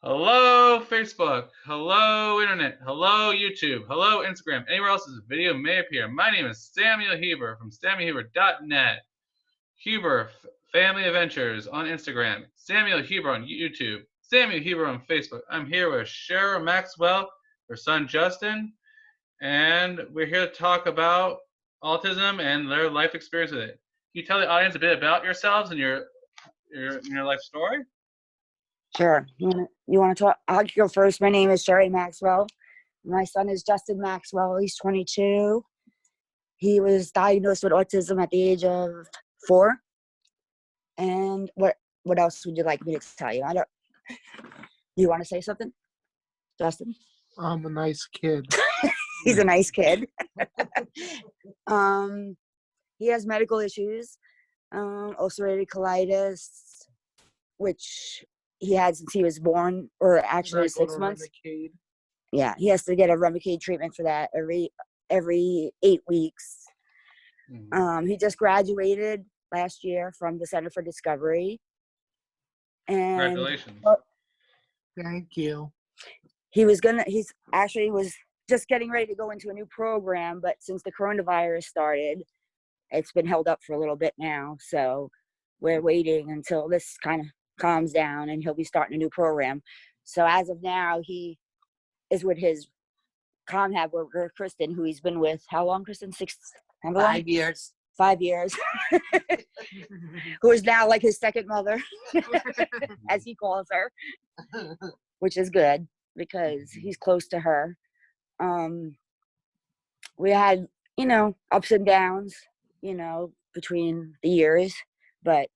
Hello, Facebook. Hello, Internet. Hello, YouTube. Hello, Instagram. Anywhere else this video may appear. My name is Samuel Huber from SamuelHuber.net. Huber Family Adventures on Instagram. Samuel Huber on YouTube. Samuel Huber on Facebook. I'm here with Sherri Maxwell, her son Justin, and we're here to talk about autism and their life experience with it. Can you tell the audience a bit about yourselves and your life story? Sure. You want to talk? I'll go first. My name is Sherri Maxwell. My son is Justin Maxwell. He's 22. He was diagnosed with autism at the age of 4. And what else would you like me to tell you? You want to say something, Justin? I'm a nice kid. He's a nice kid. He has medical issues, ulcerative colitis, which he had since he was born, or actually 6 months. Remicade. Yeah, he has to get a Remicade treatment for that every 8 weeks. He just graduated last year from the Center for Discovery. And Congratulations. Thank you. He's actually was just getting ready to go into a new program, but since the coronavirus started, it's been held up for a little bit now. So we're waiting until this kind of calms down and he'll be starting a new program. So as of now, he is with his ComHab worker, Kristen, who he's been with, how long, Kristen? 5 years. 5 years. Who is now like his second mother, as he calls her, which is good because he's close to her. We had, ups and downs, between the years, but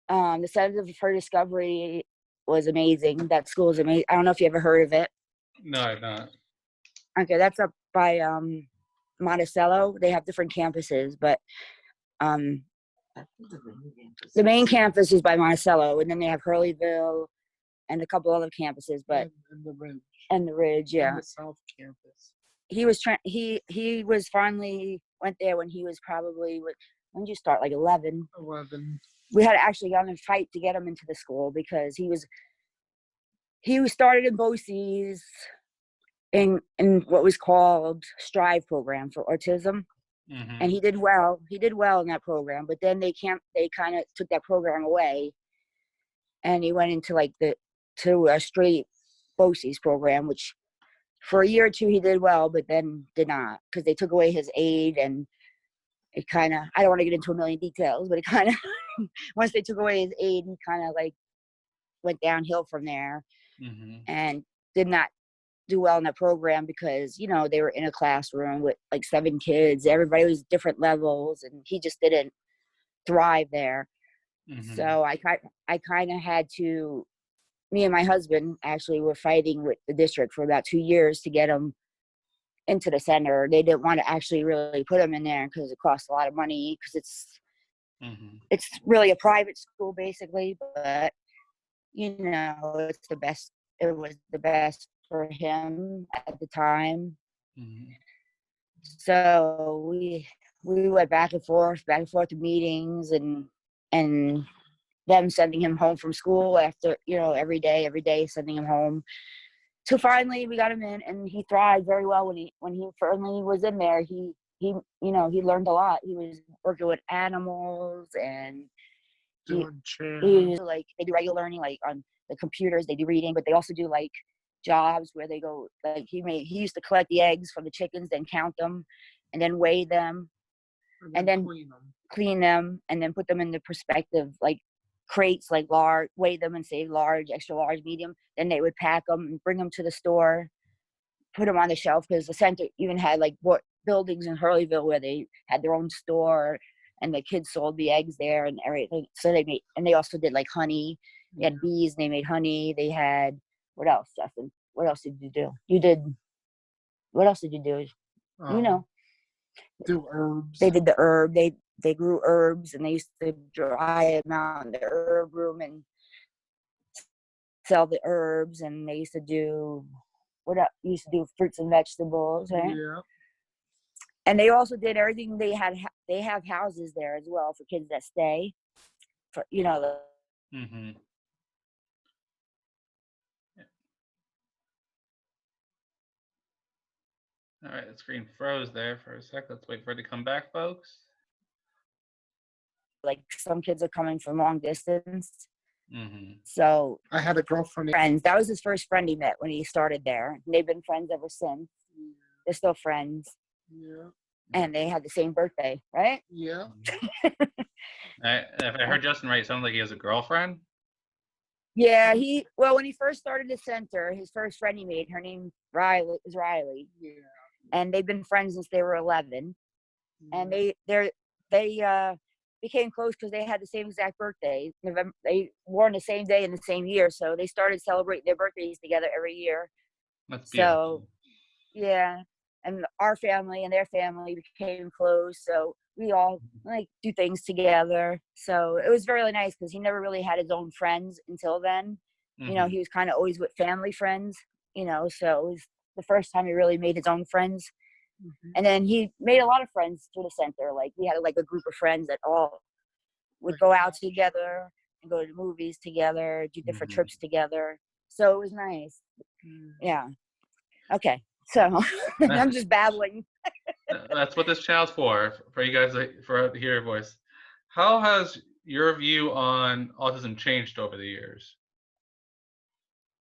the Center for Discovery was amazing. That school is amazing. I don't know if you ever heard of it. No, I've not. Okay, that's up by Monticello. They have different campuses, but the main campus is by Monticello, and then they have Hurleyville and a couple other campuses, but and the Ridge, yeah. And the South Campus. He was finally went there when he was probably, when did you start, like 11? 11. We had actually gone and fight to get him into the school because he was started in BOCES in what was called Strive program for autism. And he did well in that program, but then they kind of took that program away and he went into to a straight BOCES program, which for a year or two he did well, but then did not because they took away his aid. And it kind of, I don't want to get into a million details, but it kind of once they took away his aid, he kind of went downhill from there and did not do well in that program because they were in a classroom with 7 kids. Everybody was different levels and he just didn't thrive there. So I kind of had to, me and my husband actually were fighting with the district for about 2 years to get him into the center. They didn't want to actually really put him in there because it costs a lot of money because it's really a private school basically, but it's the best. It was the best for him at the time. So we went back and forth to meetings and them sending him home from school after, every day sending him home. So finally we got him in and he thrived very well when he finally was in there. He learned a lot. He was working with animals and he was they do regular learning on the computers. They do reading, but they also do jobs where they go he used to collect the eggs from the chickens, then count them and then weigh them and then clean them and then put them in the perspective crates, large, weigh them and say large, extra large, medium. Then they would pack them and bring them to the store, put them on the shelf because the center even had buildings in Hurleyville where they had their own store and the kids sold the eggs there and everything. So they also did honey. They had bees and they made honey. They had, what else, Justin? What else did you do? What else did you do? Do herbs. They did the herb. They grew herbs and they used to dry them out in the herb room and sell the herbs. And they used to do fruits and vegetables, right? Yeah. And they also did everything. They have houses there as well for kids that stay. For All right, the screen froze there for a sec. Let's wait for it to come back, folks. Like some kids are coming from long distance. Mm-hmm. So I had a girlfriend. friends. That was his first friend he met when he started there. And they've been friends ever since. They're still friends. Yeah. And they had the same birthday, right? Yeah. If I heard Justin right, it sounds like he has a girlfriend. Yeah, when he first started the center, his first friend he made, her name is Riley. Yeah. And they've been friends since they were 11. And they became close because they had the same exact birthday. November, they were on the same day in the same year, so they started celebrating their birthdays together every year. That's So beautiful. yeah, and our family and their family became close, so we all like do things together. So it was really nice because he never really had his own friends until then. Mm-hmm. He was kind of always with family friends. So it was the first time he really made his own friends. And then he made a lot of friends through the center. Like we had like a group of friends that all would go out together and go to the movies together, do different trips together. So it was nice. Yeah. Okay. So I'm just babbling. That's what this channel's for you guys to hear your voice. How has your view on autism changed over the years?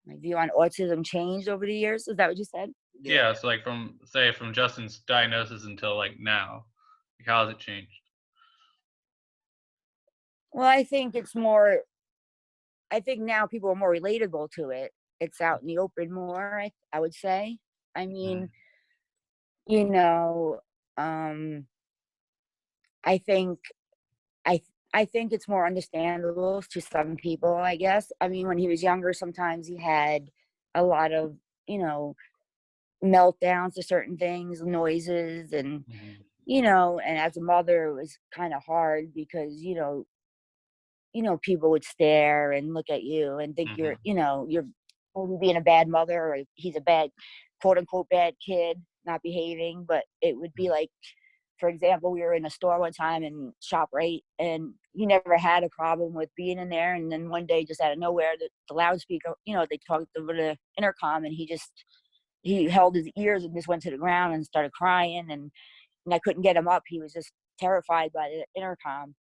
My view on autism changed over the years. Is that what you said? Yeah, so like from Justin's diagnosis until like now, like how has it changed? Well, I think now people are more relatable to it. It's out in the open more, I would say. I mean, you know, um, I think I I think it's more understandable to some people, I guess. I mean, when he was younger, sometimes he had a lot of, meltdowns to certain things, noises, and and as a mother, it was kind of hard because people would stare and look at you and think you're maybe being a bad mother or he's a bad, quote unquote, bad kid, not behaving. But it would be like, for example, we were in a store one time in ShopRite, and he never had a problem with being in there. And then one day, just out of nowhere, the loudspeaker, they talked over the intercom, and he held his ears and just went to the ground and started crying. And I couldn't get him up. He was just terrified by the intercom.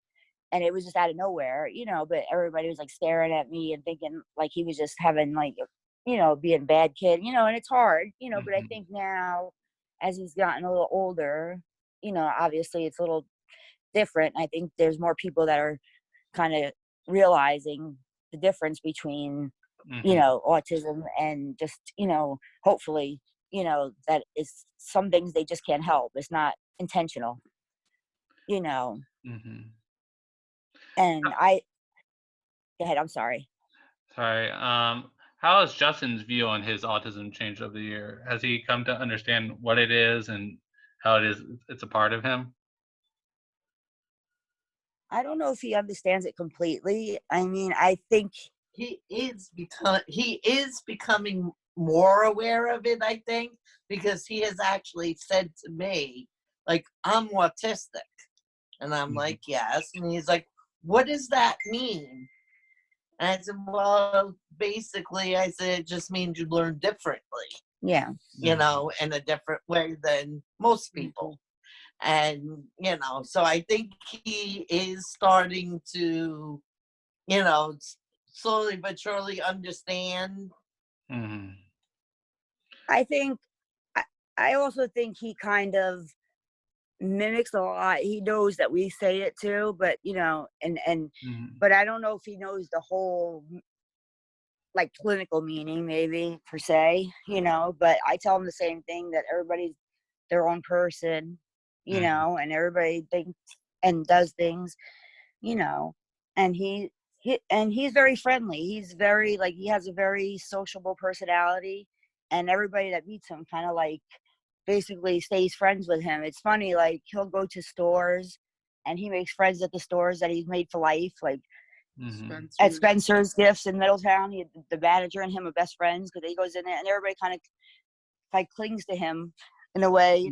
And it was just out of nowhere, but everybody was like staring at me and thinking like he was just having like, being a bad kid, and it's hard, but I think now as he's gotten a little older, obviously it's a little different. I think there's more people that are kind of realizing the difference between, autism and just, hopefully, that is some things they just can't help. It's not intentional, you know. And go ahead, I'm sorry. Sorry. How has Justin's view on his autism changed over the year? Has he come to understand what it is and how it's a part of him? I don't know if he understands it completely. I mean, I think he is becoming more aware of it, I think, because he has actually said to me, like, I'm autistic. And I'm like, yes. And he's like, what does that mean? And I said, well, basically, I said, it just means you learn differently. Yeah. In a different way than most people. And, so I think he is starting to, slowly but surely understand. I also think he kind of mimics a lot. He knows that we say it too, but but I don't know if he knows the whole like clinical meaning, maybe per se, but I tell him the same thing, that everybody's their own person, and everybody thinks and does things, and he's very friendly. He's very he has a very sociable personality, and everybody that meets him kind of like basically stays friends with him. It's funny, like he'll go to stores and he makes friends at the stores that he's made for life, like at Spencer's Gifts in Middletown. The manager and him are best friends because he goes in there and everybody kind of like clings to him in a way.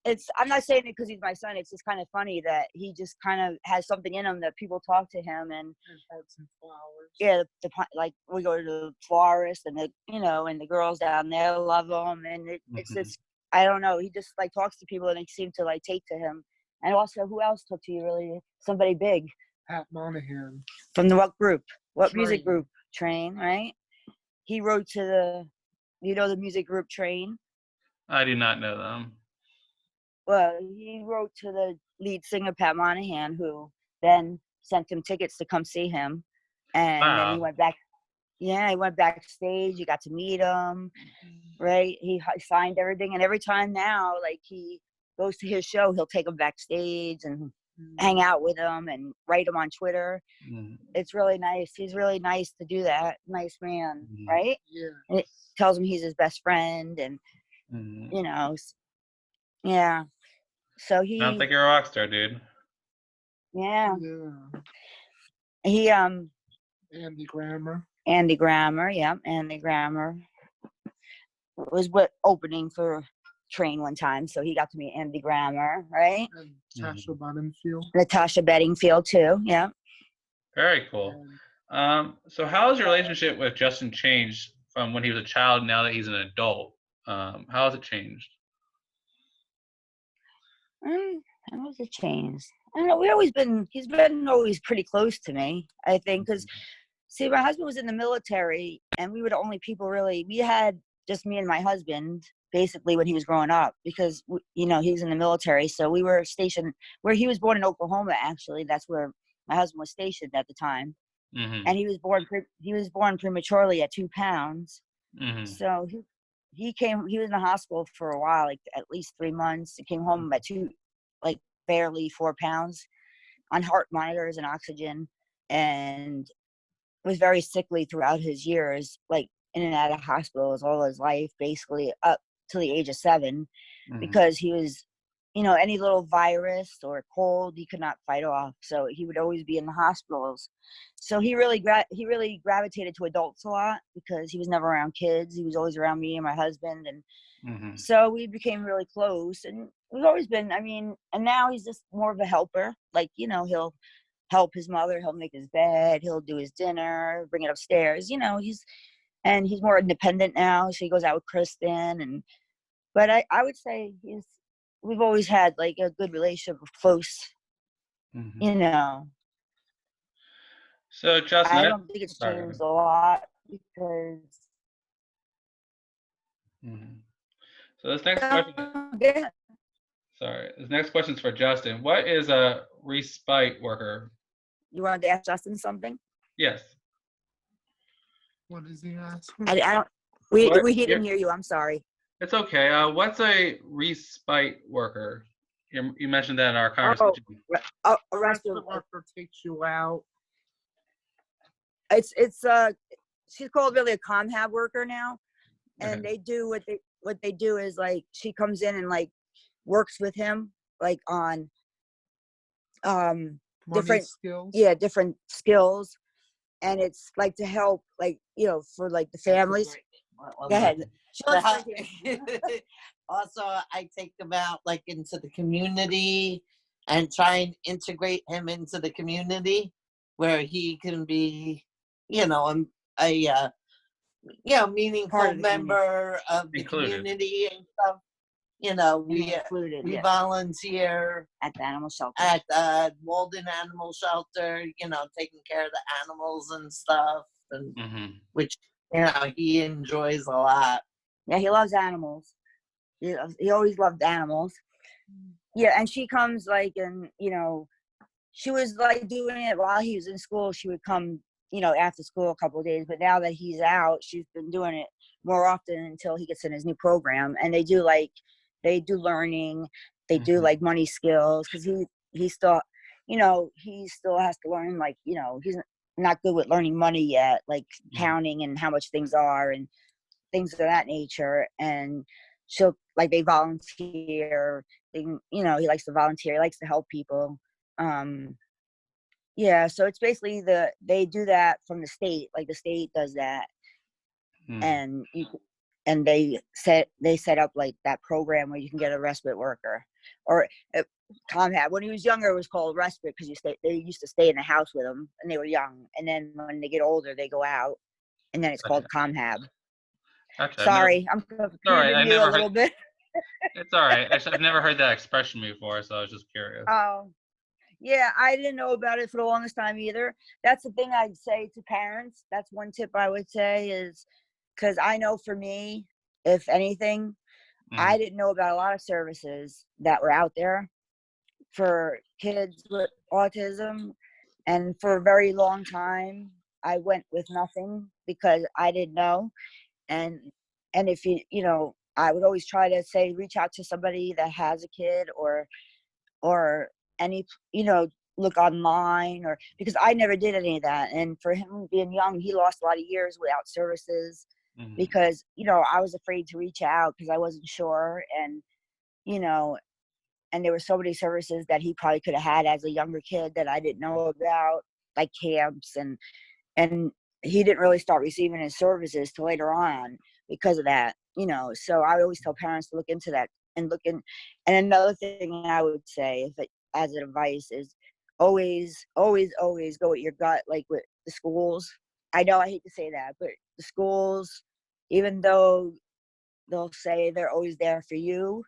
It's I'm not saying it because he's my son. It's just kind of funny that he just kind of has something in him that people talk to him. And yeah, like we go to the florist and the and the girls down there love him, and it's just I don't know. He just like talks to people and they seem to like take to him. And also, who else took to you really? Somebody big Pat Monahan. from the what group? What music Train. group? Train, right? He wrote to the, the music group Train. I do not know them. Well, he wrote to the lead singer Pat Monahan, who then sent him tickets to come see him, and then he Wow. went back. Yeah, he went backstage. You got to meet him, right? He signed everything, and every time now, like he goes to his show, he'll take him backstage and hang out with him and write him on Twitter. Mhm. It's really nice. He's really nice to do that. Nice man, Mhm. right? Yeah. And it tells him he's his best friend, and Mhm. you know, yeah. So I don't he, think you're a rock star, dude. yeah, Yeah. he Andy Grammer. Andy Grammer, yeah, Andy Grammer was what opening for Train one time, so he got to meet Andy Grammer, right? And Tasha Buttonfield. Natasha Bedingfield too, yeah. Very cool. And So how has your relationship with Justin changed from when he was a child now that he's an adult? How has it changed? How has it changed? I don't know. He's been always pretty close to me, I think, because see, my husband was in the military, and we were the only people really. We had just me and my husband basically when he was growing up, because he was in the military. So we were stationed where he was born in Oklahoma. Actually, that's where my husband was stationed at the time, Mm-hmm. and he was born prematurely at 2 pounds. Mm-hmm. So he was in the hospital for a while, like at least 3 months. He came home at barely 4 pounds on heart monitors and oxygen, and was very sickly throughout his years, like in and out of hospitals all his life, basically up to the age of 7, Mm-hmm. because he was, any little virus or cold he could not fight off. So he would always be in the hospitals. So he really gravitated to adults a lot because he was never around kids. He was always around me and my husband, and Mm-hmm. so we became really close. And we've always been. And now he's just more of a helper. Like he'll help his mother. He'll make his bed. He'll do his dinner, bring it upstairs. He's more independent now. So he goes out with Kristen, but I would say we've always had like a good relationship, close. Mm-hmm. So Justin, I don't think it's changed a lot because. Mm-hmm. So this next question. Sorry, this next question is for Justin. What is a respite worker? You wanted to ask Justin something? Yes. what is he asking? I don't. He didn't hear you. I'm sorry. It's okay. What's a respite worker? You mentioned that in our conversation. A Respite respite worker takes you out. It's she's called really a ComHab worker now, and Okay. they do what they do is like she comes in and like works with him like on Money different skills. different skills, and it's like to help like for like the families. Go ahead. Also, I take them out like into the community and try and integrate him into the community where he can be, a meaningful member of the community and stuff. We volunteer at the animal shelter. At the Walden Animal Shelter, taking care of the animals and stuff, and which he enjoys a lot. Yeah, he loves animals. He always loved animals. Yeah, and she comes and she was like doing it while he was in school. She would come, after school a couple of days. But now that he's out, she's been doing it more often until he gets in his new program. And they do learning. They do like money skills because he still, he still has to learn he's not good with learning money yet, like counting and how much things are and things of that nature. And they volunteer. He likes to volunteer. He likes to help people. So it's basically they do that from the state, like the state does that. And they set up like that program where you can get a respite worker, or ComHab. When he was younger, it was called respite because they used to stay in the house with him, and they were young. And then when they get older, they go out, and then it's called ComHab. Gotcha. Sorry, I'm confusing you a little bit. It's all right. Actually, I've never heard that expression before, so I was just curious. Oh, yeah, I didn't know about it for the longest time either. That's the thing I'd say to parents. That's one tip I would say is because I know for me, if anything, Mm, I didn't know about a lot of services that were out there for kids with autism. And for a very long time, I went with nothing because I didn't know. And if I would always try to say reach out to somebody that has a kid or any look online or because I never did any of that. And for him being young, he lost a lot of years without services mhm, because I was afraid to reach out because I wasn't sure. And you know and there were so many services that he probably could have had as a younger kid that I didn't know about, like camps, and he didn't really start receiving his services till later on because of that. So I always tell parents to look into that and look in. And another thing I would say, if it, as an advice, is always, always, always go with your gut, like with the schools. I know I hate to say that, but the schools, even though they'll say they're always there for you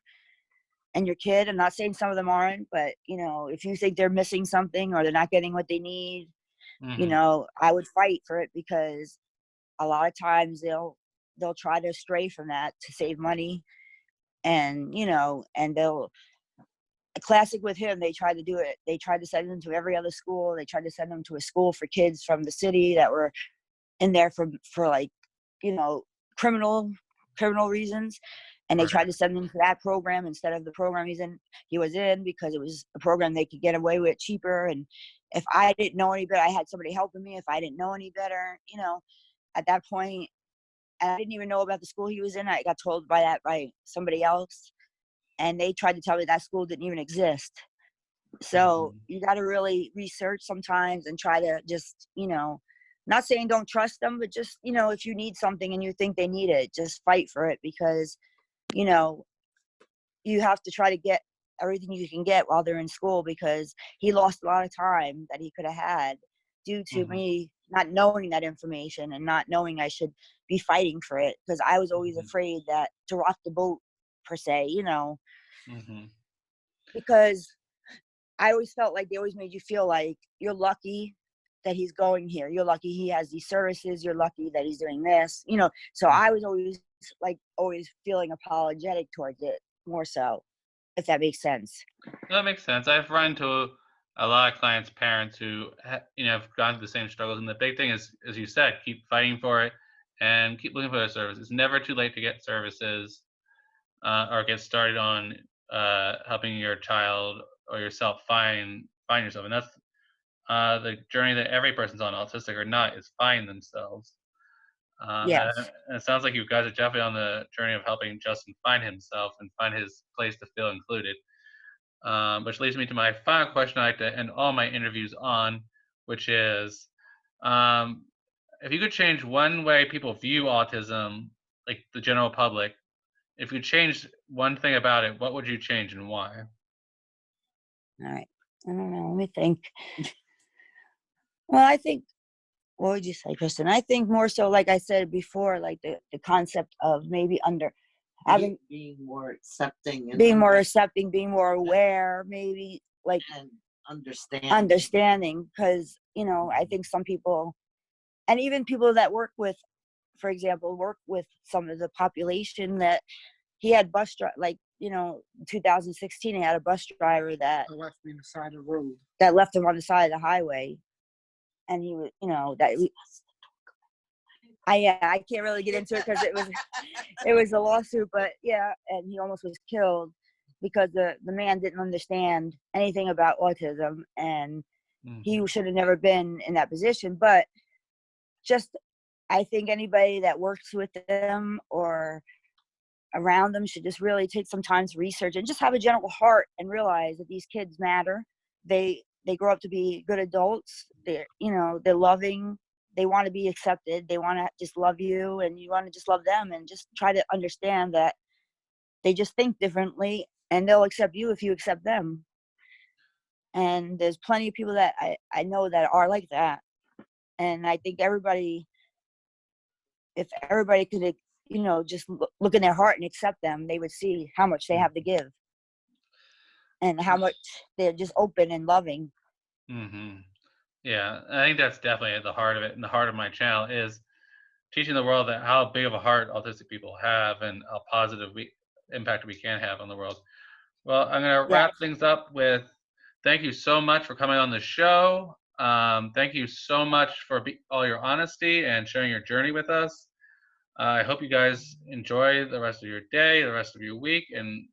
and your kid, I'm not saying some of them aren't, but if you think they're missing something or they're not getting what they need, mhm, I would fight for it because a lot of times they'll try to stray from that to save money. And and they'll a classic with him, they tried to do it. They tried to send him to every other school. They tried to send him to a school for kids from the city that were in there for like you know criminal criminal reasons. And they right. tried to send him to that program instead of the program he was in because it was a program they could get away with cheaper. And if I didn't know any better, I had somebody helping me. If I didn't know any better, at that point, and I didn't even know about the school he was in. I got told by somebody else, and they tried to tell me that school didn't even exist. So Mhm, you got to really research sometimes and try to just, not saying don't trust them, but just, if you need something and you think they need it, just fight for it because, you know, you have to try to get everything you can get while they're in school because he lost a lot of time that he could have had due to mhm, me not knowing that information and not knowing I should be fighting for it because I was always mhm, afraid that to rock the boat per se, mhm, because I always felt like they always made you feel like you're lucky that he's going here. You're lucky he has these services. You're lucky that he's doing this, So I mhm. was always feeling apologetic towards it more so, if that makes sense. That makes sense. I've run into a lot of clients' parents who, have gone through the same struggles, and the big thing is, as you said, keep fighting for it and keep looking for those services. It's never too late to get services or get started on helping your child or yourself find yourself, and that's the journey that every person's on, autistic or not, is find themselves. Yes. And it sounds like you guys are definitely on the journey of helping Justin find himself and find his place to feel included. Which leads me to my final question I like to end all my interviews on, which is um, if you could change one way people view autism, like the general public, if you changed one thing about it, what would you change and why? All right. I don't know. Let me think. Well, I think, what would you say, Kristen? I think more so, like I said before, like the concept of maybe having being more accepting and being more accepting, being more aware, maybe like and understanding. understanding, because I think some people, and even people that for example, work with some of the population that he had like 2016, he had a bus driver that I left me on the side of the road. left him on the side of the highway, and he was, I can't really get into it because it was a lawsuit, but yeah, and he almost was killed because the man didn't understand anything about autism, and he Mhm, should have never been in that position. But just, I think anybody that works with them or around them should just really take some time to research and just have a gentle heart and realize that these kids matter. They grow up to be good adults. They're loving. They want to be accepted. They want to just love you, and you want to just love them, and just try to understand that they just think differently, and they'll accept you if you accept them. And there's plenty of people that I know that are like that. And I think if everybody could you know, just look in their heart and accept them, they would see how much they have to give and how much they're just open and loving. Mm-hmm. Yeah, I think that's definitely at the heart of it, and the heart of my channel is teaching the world that how big of a heart autistic people have and how positive impact we can have on the world. Well, I'm going to Yeah. wrap things up with thank you so much for coming on the show. Thank you so much for all your honesty and sharing your journey with us. I hope you guys enjoy the rest of your day, the rest of your week, and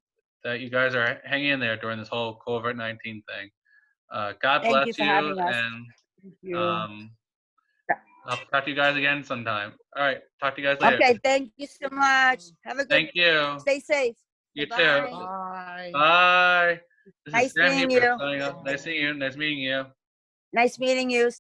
that you guys are hanging in there during this whole COVID-19 thing. God Thank you bless for you, having us. and Thank you. I'll talk to you guys again sometime. All right, talk to you guys later. Okay, thank you so much. Have a good, Thank you. stay safe. You too. Bye. Bye. Bye. This is Nice Sam meeting Heber you. signing off. Nice seeing you. Nice meeting you. Nice meeting you.